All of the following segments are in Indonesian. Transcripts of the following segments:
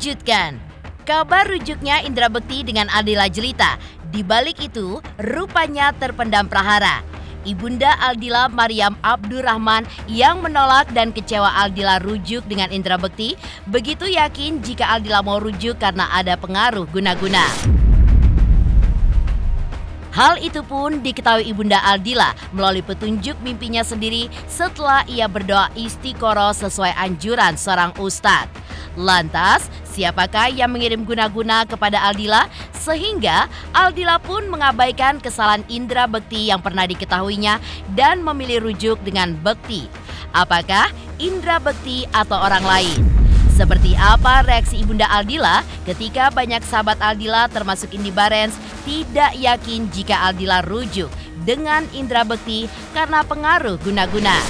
Mengejutkan. Kabar rujuknya Indra Bekti dengan Aldila jelita. Di balik itu, rupanya terpendam prahara. Ibunda Aldila Mariam Abdurrahman yang menolak dan kecewa Aldila rujuk dengan Indra Bekti, begitu yakin jika Aldila mau rujuk karena ada pengaruh guna-guna. Hal itu pun diketahui Ibunda Aldila melalui petunjuk mimpinya sendiri setelah ia berdoa istiqoroh sesuai anjuran seorang ustadz. Lantas, siapakah yang mengirim guna-guna kepada Aldila sehingga Aldila pun mengabaikan kesalahan Indra Bekti yang pernah diketahuinya dan memilih rujuk dengan Bekti? Apakah Indra Bekti atau orang lain? Seperti apa reaksi Ibunda Aldila ketika banyak sahabat Aldila termasuk Indy Barens tidak yakin jika Aldila rujuk dengan Indra Bekti karena pengaruh guna-guna?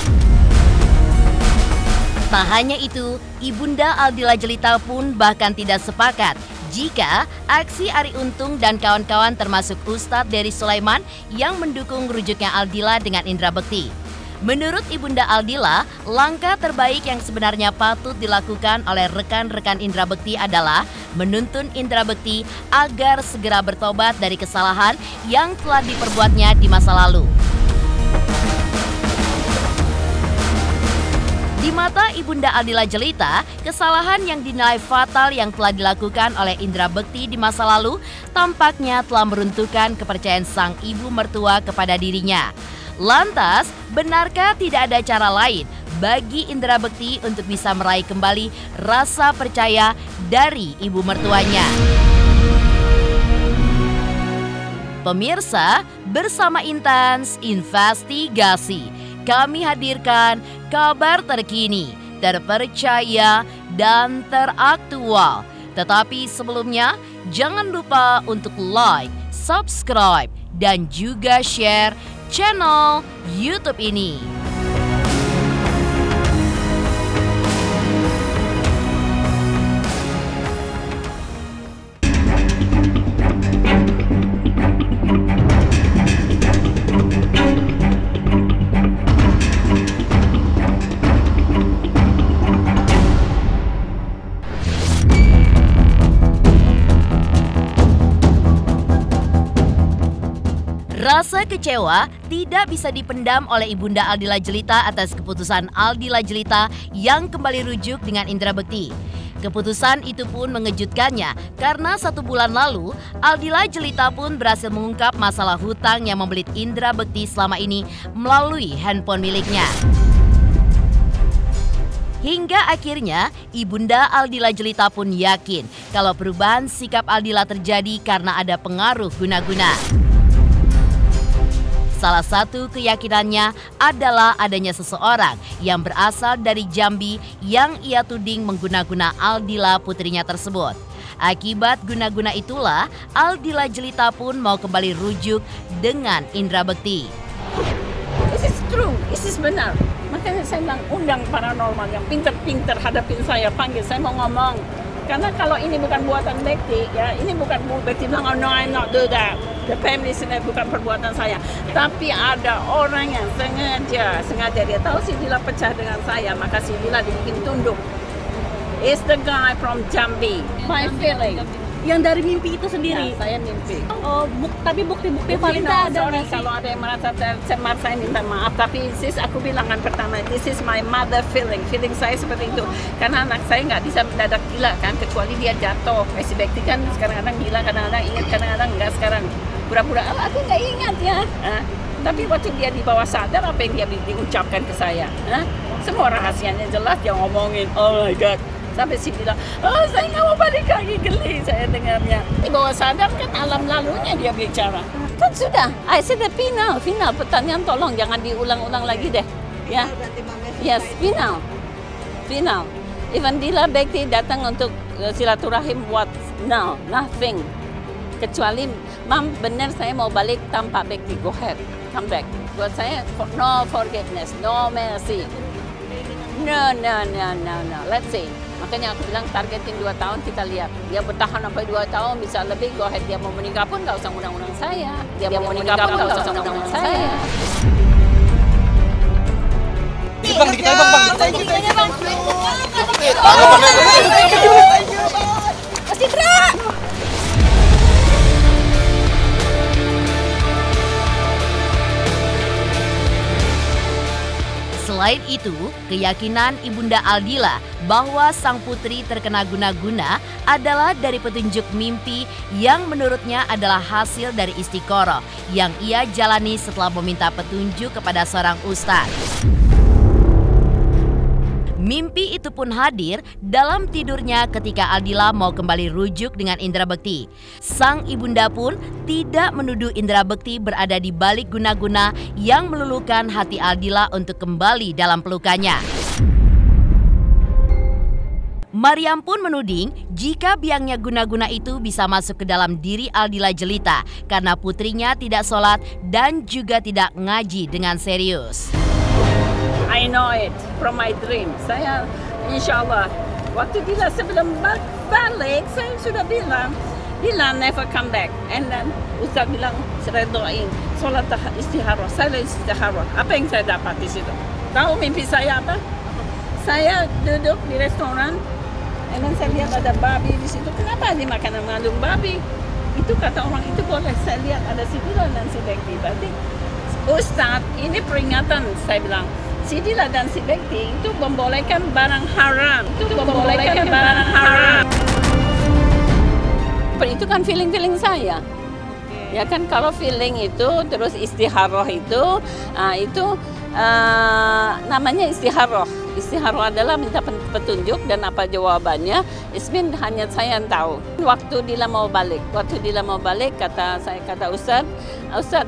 Tak hanya itu, Ibunda Aldila jelita pun bahkan tidak sepakat jika aksi Ari Untung dan kawan-kawan termasuk Ustadz Dery Sulaiman yang mendukung rujuknya Aldila dengan Indra Bekti. Menurut Ibunda Aldila, langkah terbaik yang sebenarnya patut dilakukan oleh rekan-rekan Indra Bekti adalah menuntun Indra Bekti agar segera bertobat dari kesalahan yang telah diperbuatnya di masa lalu. Di mata Ibunda Aldila jelita, kesalahan yang dinilai fatal yang telah dilakukan oleh Indra Bekti di masa lalu tampaknya telah meruntuhkan kepercayaan sang ibu mertua kepada dirinya. Lantas, benarkah tidak ada cara lain bagi Indra Bekti untuk bisa meraih kembali rasa percaya dari ibu mertuanya? Pemirsa, bersama Intens Investigasi, kami hadirkan kabar terkini, terpercaya, dan teraktual. Tetapi sebelumnya, jangan lupa untuk like, subscribe, dan juga share channel YouTube ini. Rasa kecewa tidak bisa dipendam oleh Ibunda Aldila jelita atas keputusan Aldila jelita yang kembali rujuk dengan Indra Bekti. Keputusan itu pun mengejutkannya karena 1 bulan lalu Aldila jelita pun berhasil mengungkap masalah hutang yang membelit Indra Bekti selama ini melalui handphone miliknya. Hingga akhirnya Ibunda Aldila jelita pun yakin kalau perubahan sikap Aldila terjadi karena ada pengaruh guna-guna. Salah satu keyakinannya adalah adanya seseorang yang berasal dari Jambi yang ia tuding mengguna-guna Aldila putrinya tersebut. Akibat guna-guna itulah Aldila jelita pun mau kembali rujuk dengan Indra Bekti. This is true, this is benar. Makanya saya bilang undang paranormal yang pinter-pinter hadapin saya, panggil saya mau ngomong. Karena kalau ini bukan buatan Bekti, ya ini bukan Bekti bilang, oh no, I'm not do that. The family sendiri bukan perbuatan saya. Tapi ada orang yang sengaja dia tahu si Dila pecah dengan saya, maka si Dila dibikin tunduk. It's the guy from Jambi. My feeling. Yang dari mimpi itu sendiri? Ya, saya mimpi. Oh, tapi bukti-bukti valid ada nggak sih? Kalau ada yang merasa tercemar, saya minta maaf. Tapi sis, aku bilang kan pertama, this is my mother feeling. Feeling saya seperti itu. Karena anak saya nggak bisa mendadak gila kan, kecuali dia jatuh. Si Bekti kan kadang-kadang gila, kadang-kadang ingat, kadang-kadang enggak. Sekarang pura-pura, aku nggak ingat ya. Tapi waktu dia di bawah sadar, apa yang dia diucapkan ke saya? Semua rahasianya jelas, dia ngomongin, oh my God. Sampai si bilang, oh saya nggak mau balik lagi, geli saya dengarnya. Di bawah sadar kan alam lalunya dia bicara. Kan sudah, I said the final. Pertanyaan tolong jangan diulang-ulang lagi deh. Ya, yes, final. Even Dila Bekti datang untuk silaturahim, what? No, nothing. Kecuali, Mam benar saya mau balik tanpa Bekti, go ahead, come back. Buat saya, no forgiveness, no mercy. No, let's see. Makanya aku bilang targetin 2 tahun, kita lihat. Dia bertahan sampai 2 tahun, bisa lebih, go ahead. Dia mau menikah pun nggak usah undang-undang saya. Dia mau menikah pun nggak usah undang-undang saya. Bang, dikit aja bang. Thank you, bang. Selain itu, keyakinan Ibunda Aldila bahwa sang putri terkena guna-guna adalah dari petunjuk mimpi yang menurutnya adalah hasil dari istikharah yang ia jalani setelah meminta petunjuk kepada seorang ustadz. Mimpi itu pun hadir dalam tidurnya ketika Aldila mau kembali rujuk dengan indra bekti. Sang ibunda pun tidak menuduh indra bekti berada di balik guna-guna yang meluluhkan hati Aldila untuk kembali dalam pelukannya. Maryam pun menuding jika biangnya guna-guna itu bisa masuk ke dalam diri Aldila Jelita karena putrinya tidak sholat dan juga tidak ngaji dengan serius. I know it from my dream. Saya insya Allah waktu Dila sebelum balik saya sudah bilang Dila never come back. And then Ustaz bilang saya doain sholat istikharah. Saya istikharah. Apa yang saya dapat di situ? Tahu mimpi saya apa? Saya duduk di restoran, and then saya lihat ada babi di situ. Kenapa dimakan mengandung babi? Itu kata orang itu boleh. Saya lihat ada si Dila dan si Bekti. Berarti Ustaz ini peringatan, saya bilang. Si Dila dan si Bekti itu membolehkan barang haram. Itu kan feeling saya. Ya kan kalau feeling itu terus istikharah itu namanya istikharah. Istikharah adalah minta petunjuk dan apa jawabannya. Ismin hanya saya yang tahu. Waktu Dila mau balik, kata Ustaz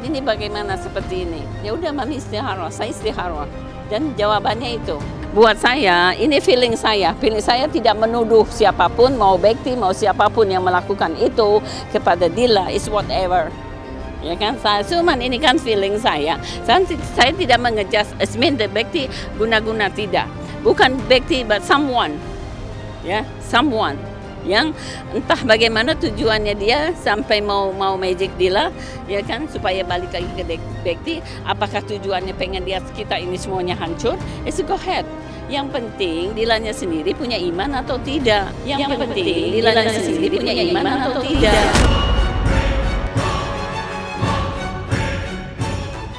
ini bagaimana seperti ini? Ya udah mami istikharah, saya istikharah. Dan jawabannya itu, buat saya, ini feeling saya tidak menuduh siapapun, mau Bekti, mau siapapun yang melakukan itu kepada Dila, is whatever. Ya kan, cuman ini kan feeling saya tidak mengejas Ismin the Bekti guna-guna, tidak. Bukan Bekti, but someone. Ya, someone. Yang entah bagaimana tujuannya dia sampai mau magic Dila, ya kan, supaya balik lagi ke Bekti. Apakah tujuannya pengen dia kita ini semuanya hancur? Go ahead. Yang penting Dilanya sendiri punya iman atau tidak.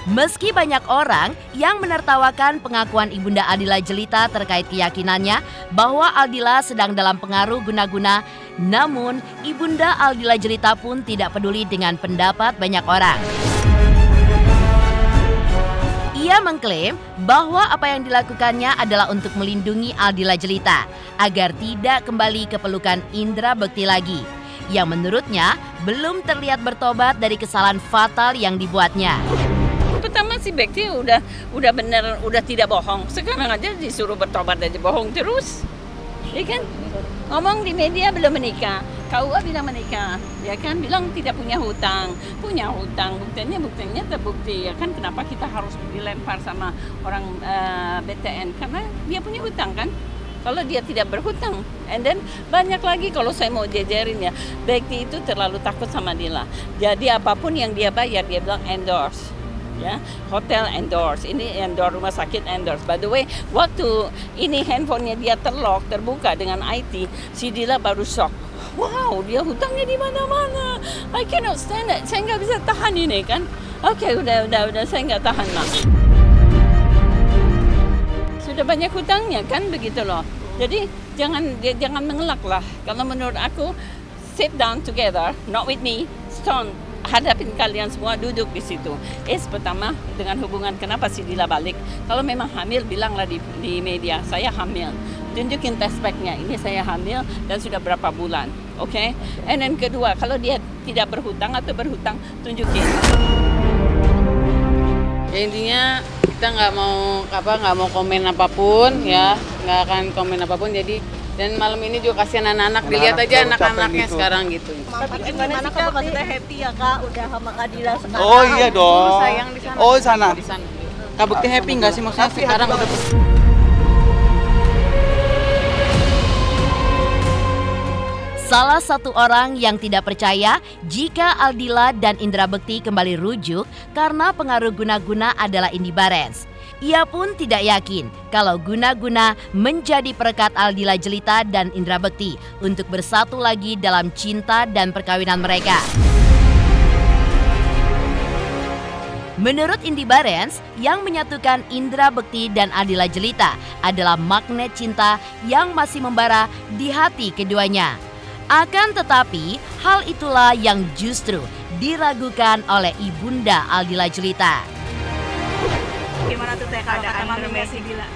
Meski banyak orang yang menertawakan pengakuan Ibunda Aldila Jelita terkait keyakinannya bahwa Aldila sedang dalam pengaruh guna-guna, namun Ibunda Aldila Jelita pun tidak peduli dengan pendapat banyak orang. Ia mengklaim bahwa apa yang dilakukannya adalah untuk melindungi Aldila Jelita agar tidak kembali ke pelukan indra bekti lagi, yang menurutnya belum terlihat bertobat dari kesalahan fatal yang dibuatnya. Pertama si Bekti udah bener, udah tidak bohong. Sekarang aja disuruh bertobat aja bohong terus. Ya kan? Ngomong di media belum menikah. KUA bilang menikah. Ya kan? Bilang tidak punya hutang. Punya hutang. Buktinya terbukti. Ya kan? Kenapa kita harus dilempar sama orang BTN? Karena dia punya hutang kan? Kalau dia tidak berhutang. And then banyak lagi kalau saya mau jejerin ya. Bekti itu terlalu takut sama Dila. Jadi apapun yang dia bayar dia bilang endorse. Ya, hotel endorse, ini endorse, rumah sakit endorse. By the way, waktu ini handphonenya dia terbuka dengan IT, si Dila baru shock. Wow, dia hutangnya di mana-mana. I cannot stand it. Saya nggak bisa tahan ini kan. Oke, udah, saya nggak tahan mak. Sudah banyak hutangnya kan, begitu loh. Jadi jangan mengelak lah. Kalau menurut aku, sit down together, not with me, stone. Hadapin kalian semua, duduk di situ. Pertama dengan hubungan kenapa si Dila balik. Kalau memang hamil bilanglah di media saya hamil. Tunjukin test packnya, ini saya hamil dan sudah berapa bulan. Oke? And then kedua, kalau dia tidak berhutang atau berhutang, tunjukin. Ya intinya kita nggak mau komen apapun ya, nggak akan komen apapun. Jadi dan malam ini juga kasihan anak-anak, dilihat aja anak-anaknya sekarang gitu. Gimana kalau kita happy ya Kak, udah sama Kak Dila sekarang? Oh iya dong. Sayang di sana. Oh di sana. Di sana. Kak Bekti happy nggak sih maksudnya sekarang udah? Salah satu orang yang tidak percaya jika Aldila dan Indra Bekti kembali rujuk karena pengaruh guna-guna adalah Indy Barens. Ia pun tidak yakin kalau guna-guna menjadi perekat Aldila Jelita dan Indra Bekti untuk bersatu lagi dalam cinta dan perkawinan mereka. Menurut Indy Barens, yang menyatukan Indra Bekti dan Aldila Jelita adalah magnet cinta yang masih membara di hati keduanya. Akan tetapi, hal itulah yang justru diragukan oleh ibunda Aldila Jelita. Gimana tuh Teh kalau kata Mami Messi gila?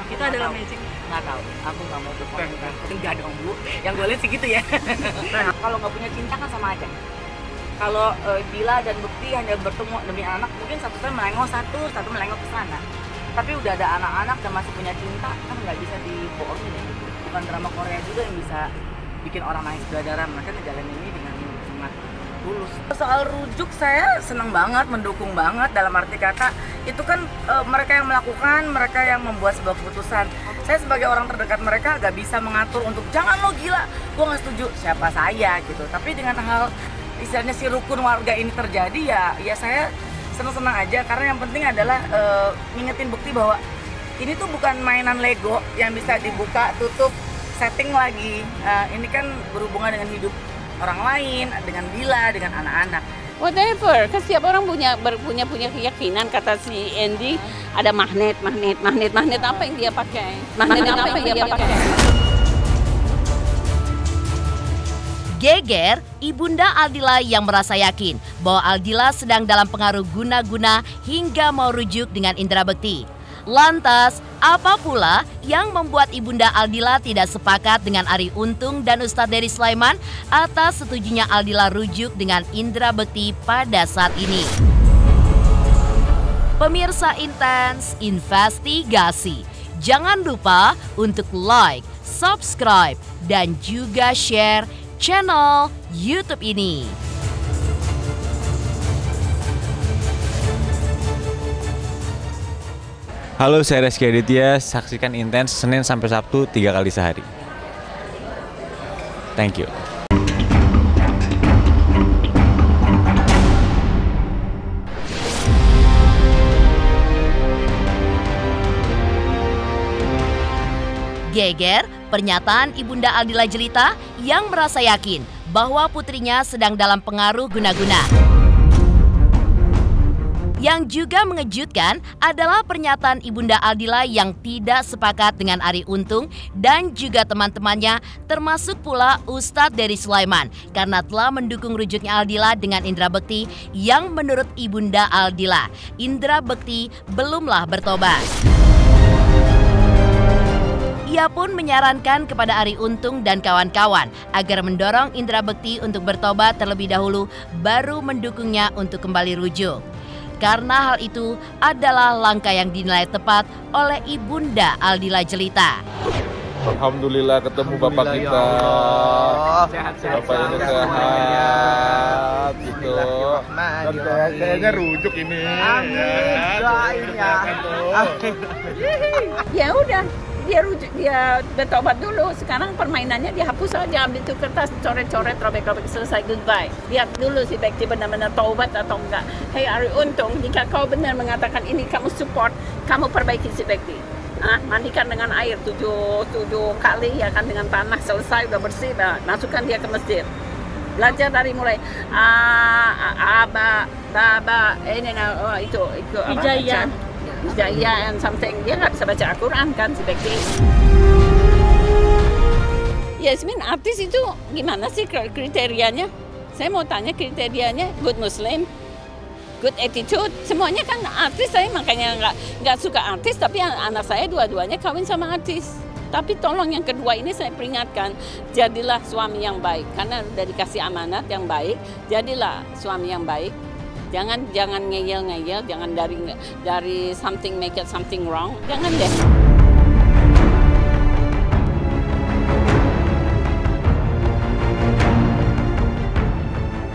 Itu adalah magic. Nggak tahu, aku nggak mau berkomentar. Enggak dong Bu, yang gue lihat sih gitu ya. Kalau nggak punya cinta kan sama aja. Kalau Dila dan Bekti hanya bertemu demi anak, mungkin satu melengok satu melengok ke sana. Tapi udah ada anak-anak dan masih punya cinta, kan nggak bisa dibohongin ya. Bukan drama Korea juga yang bisa bikin orang nangis berdarah. Mereka ngejalanin ini dengan sangat tulus. Soal rujuk saya senang banget, mendukung banget dalam arti kata itu kan mereka yang melakukan, mereka yang membuat sebuah keputusan. Saya sebagai orang terdekat mereka gak bisa mengatur untuk jangan lo gila, gue nggak setuju. Siapa saya gitu. Tapi dengan hal istilahnya si rukun warga ini terjadi ya saya senang-senang aja karena yang penting adalah ngingetin Bekti bahwa ini tuh bukan mainan Lego yang bisa dibuka tutup setting lagi. Ini kan berhubungan dengan hidup orang lain, dengan Dila, dengan anak-anak. Whatever, kan setiap orang punya keyakinan. Kata si Andy ada magnet apa yang dia pakai? Magnet apa yang dia pakai? Geger, ibunda Aldila yang merasa yakin bahwa Aldila sedang dalam pengaruh guna-guna hingga mau rujuk dengan Indra Bekti. Lantas, apa pula yang membuat ibunda Aldila tidak sepakat dengan Arie Untung dan Ustadz Dery Sulaiman atas setujunya Aldila rujuk dengan Indra Bekti pada saat ini? Pemirsa Intens Investigasi, jangan lupa untuk like, subscribe, dan juga share channel YouTube ini. Halo, saya Reski Aditya. Saksikan Intens Senin sampai Sabtu 3 kali sehari. Thank you. Geger, pernyataan ibunda Aldila Jelita yang merasa yakin bahwa putrinya sedang dalam pengaruh guna-guna. Yang juga mengejutkan adalah pernyataan ibunda Aldila yang tidak sepakat dengan Arie Untung dan juga teman-temannya, termasuk pula Ustadz Dery Sulaiman, karena telah mendukung rujuknya Aldila dengan Indra Bekti yang menurut ibunda Aldila, Indra Bekti belumlah bertobat. Ia pun menyarankan kepada Arie Untung dan kawan-kawan agar mendorong Indra Bekti untuk bertobat terlebih dahulu baru mendukungnya untuk kembali rujuk. Karena hal itu adalah langkah yang dinilai tepat oleh ibunda Aldila Jelita. Alhamdulillah ketemu bapak kita. Bapak ini sehat gitu. Dan kayaknya rujuk ini. Ya udah, dia bertobat dulu. Sekarang permainannya dihapus aja, ambil tuh kertas, coret-coret, robek-robek, selesai, goodbye. Lihat dulu si Bekti benar-benar taubat atau enggak. Hei Arie Untung, jika kau benar mengatakan ini, kamu support, kamu perbaiki si Bekti. Mandikan dengan air 7 kali ya kan, dengan tanah, selesai udah bersih, masukkan dia ke masjid. Belajar dari mulai itu Hijayah. Hijayah and something. Dia nggak bisa baca Al-Quran kan si Bekti. Yasmin, artis itu gimana sih kriterianya? Saya mau tanya kriterianya, good Muslim, good attitude, semuanya kan artis. Saya makanya nggak suka artis, tapi anak saya dua-duanya kawin sama artis. Tapi tolong yang kedua ini saya peringatkan, jadilah suami yang baik. Karena udah dikasih amanat yang baik, jadilah suami yang baik. Jangan ngeyel-ngeyel, jangan dari something make it something wrong, jangan deh.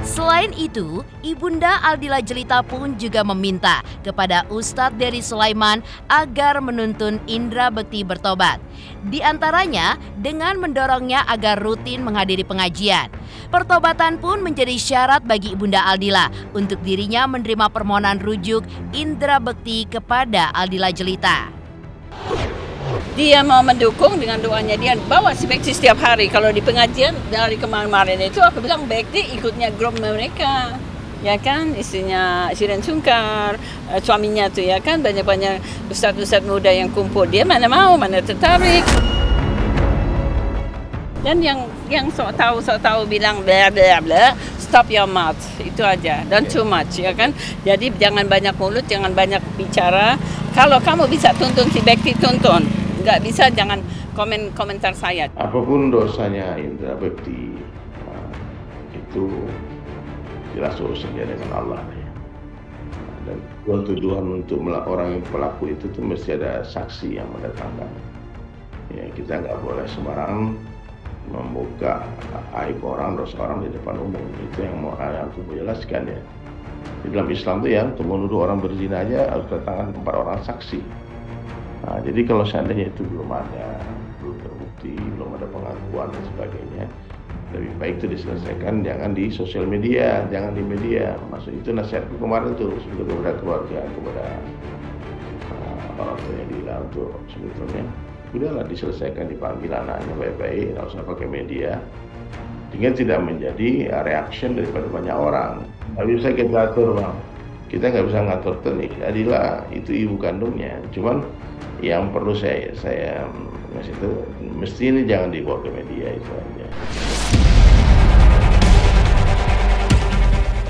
Selain itu, ibunda Aldila Jelita pun juga meminta kepada Ustadz Dery Sulaiman agar menuntun Indra Bekti bertobat. Di antaranya dengan mendorongnya agar rutin menghadiri pengajian. Pertobatan pun menjadi syarat bagi ibunda Aldila untuk dirinya menerima permohonan rujuk Indra Bekti kepada Aldila Jelita. Dia mau mendukung dengan doanya, dia bawa si Bekti setiap hari. Kalau di pengajian dari kemarin-kemarin itu aku bilang Bekti ikutnya grup mereka. ya kan, istrinya Shirin Sungkar, suaminya tuh ya kan, banyak-banyak ustadz-ustadz muda yang kumpul, dia mana mau, mana tertarik. Dan yang sok tahu bilang bla bla bla, stop your mouth, itu aja, don't too much, ya kan. Jadi jangan banyak mulut, jangan banyak bicara. Kalau kamu bisa tuntun si Bekti, tuntun. Nggak bisa, jangan komentar saya. Apapun dosanya Indra Bekti, itu jelas urusannya dengan Allah ya. Dan tujuan untuk orang yang pelaku itu tuh mesti ada saksi yang mendatangkan. Ya, kita nggak boleh sembarangan membuka aib orang, dosa orang di depan umum. Itu yang mau aku menjelaskan ya. Di dalam Islam tuh ya, untuk menuduh orang berzina aja harus datangkan 4 orang saksi. Nah, jadi kalau seandainya itu belum terbukti, belum ada pengakuan dan sebagainya, lebih baik itu diselesaikan, jangan di sosial media, jangan di media. Maksud itu nasihatku kemarin tuh kepada keluarga, kepada orang tuanya Dila, untuk sebetulnya udahlah diselesaikan, dipanggil anaknya baik-baik, nggak usah pakai media, sehingga tidak menjadi reaction daripada banyak orang. Nggak bisa kita atur, Bang. Kita nggak bisa ngatur nih. Adila itu ibu kandungnya. Cuman yang perlu saya ngasih itu, mesti ini jangan dibawa ke media, itu aja.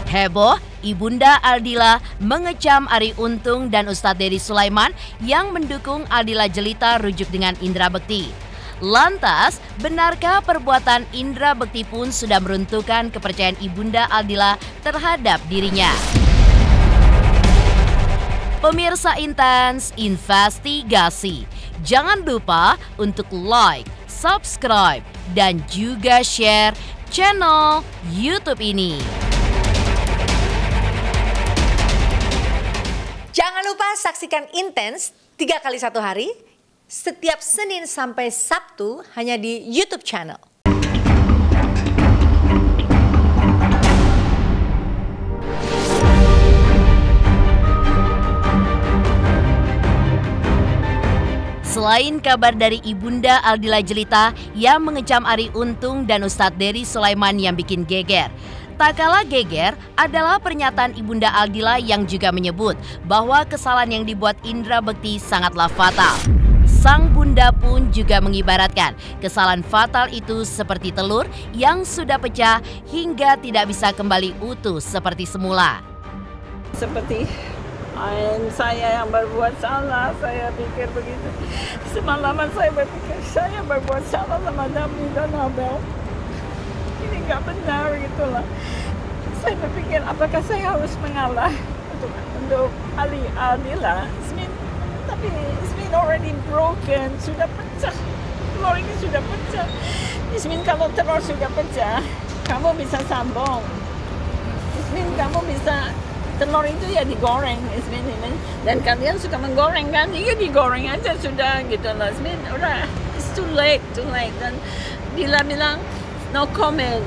Heboh, Ibunda Aldila mengecam Arie Untung dan Ustadz Dery Sulaiman yang mendukung Aldila Jelita rujuk dengan Indra Bekti. Lantas, benarkah perbuatan Indra Bekti pun sudah meruntuhkan kepercayaan Ibunda Aldila terhadap dirinya? Pemirsa Intens Investigasi, jangan lupa untuk like, subscribe, dan juga share channel YouTube ini. Jangan lupa saksikan Intens 3 kali 1 hari, setiap Senin sampai Sabtu hanya di YouTube channel. Selain kabar dari Ibunda Aldila Jelita yang mengecam Arie Untung dan Ustadz Dery Sulaiman yang bikin geger, tak kalah geger adalah pernyataan Ibunda Aldila yang juga menyebut bahwa kesalahan yang dibuat Indra Bekti sangatlah fatal. Sang bunda pun juga mengibaratkan kesalahan fatal itu seperti telur yang sudah pecah hingga tidak bisa kembali utuh seperti semula. Seperti saya yang berbuat salah, saya pikir begitu. Semalaman saya berpikir saya berbuat salah sama Daphne dan Abel. Ini nggak benar gitulah. Saya berpikir apakah saya harus mengalah untuk Aldila. Tapi it's been already broken, sudah pecah. Telur ini sudah pecah. Kalau telur sudah pecah, kamu bisa sambung. Kamu bisa, telur itu ya digoreng, dan kalian suka menggoreng kan? Iya, digoreng aja sudah gitu lah. Udah, it's too late. Dan Dila bilang no comment,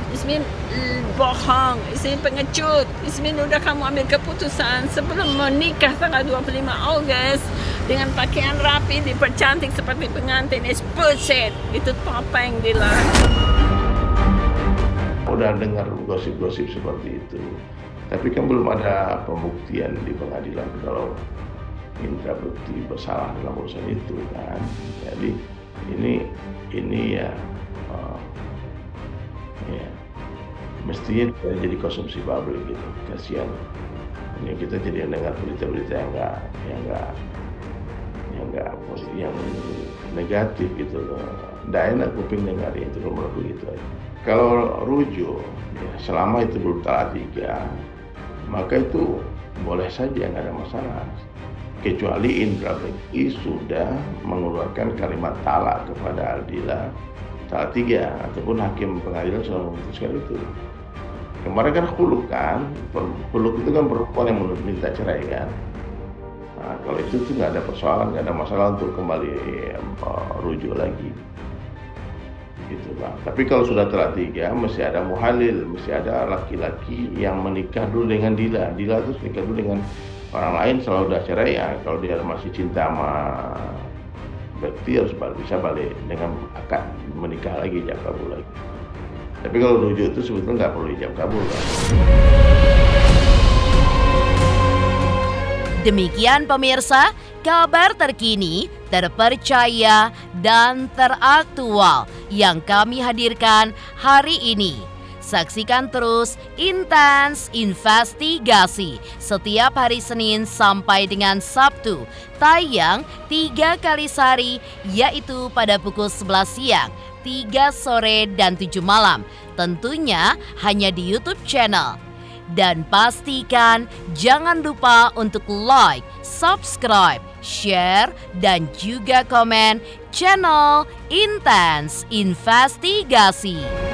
bohong, pengecut. Udah kamu ambil keputusan sebelum menikah tanggal 25 Agustus dengan pakaian rapi, dipercantik seperti pengantin. It's bullshit. Itu topeng Dila. Udah dengar gosip-gosip seperti itu, tapi kan belum ada pembuktian di pengadilan kalau Indra Bekti bersalah dalam urusan itu kan. Jadi ini ya mestinya jadi konsumsi publik gitu. Kasihan ini kita jadi dengar berita-berita yang negatif gitu. Nggak enak kuping dengar itu nomor begitu aja. Kalau rujuk ya, selama itu belum talak 3, maka itu boleh saja, nggak ada masalah. Kecuali Indra Bekti sudah mengeluarkan kalimat talak kepada Aldila talak 3, ataupun hakim pengadilan sudah memutuskan itu. Kemarin kan khuluk kan, khuluk itu kan perempuan yang minta cerai kan. Nah, kalau itu tuh nggak ada persoalan, nggak ada masalah untuk kembali rujuk lagi. Gitu Bang. Tapi kalau sudah talak 3, mesti ada muhalil, mesti ada laki-laki yang menikah dulu dengan Dila. Dila terus nikah dulu dengan orang lain, selalu udah cerai ya. Kalau dia masih cinta sama Bekti harus bisa balik dengan akad menikah lagi, ijab kabul lagi. Tapi kalau rujuk itu sebetulnya nggak perlu ijab kabul. Kan? Demikian pemirsa, kabar terkini, terpercaya, dan teraktual yang kami hadirkan hari ini. Saksikan terus Intens Investigasi setiap hari Senin sampai dengan Sabtu, tayang 3 kali sehari, yaitu pada pukul 11 siang, 3 sore, dan 7 malam. Tentunya hanya di YouTube channel. Dan pastikan jangan lupa untuk like, subscribe, share, dan juga komen channel Intens Investigasi.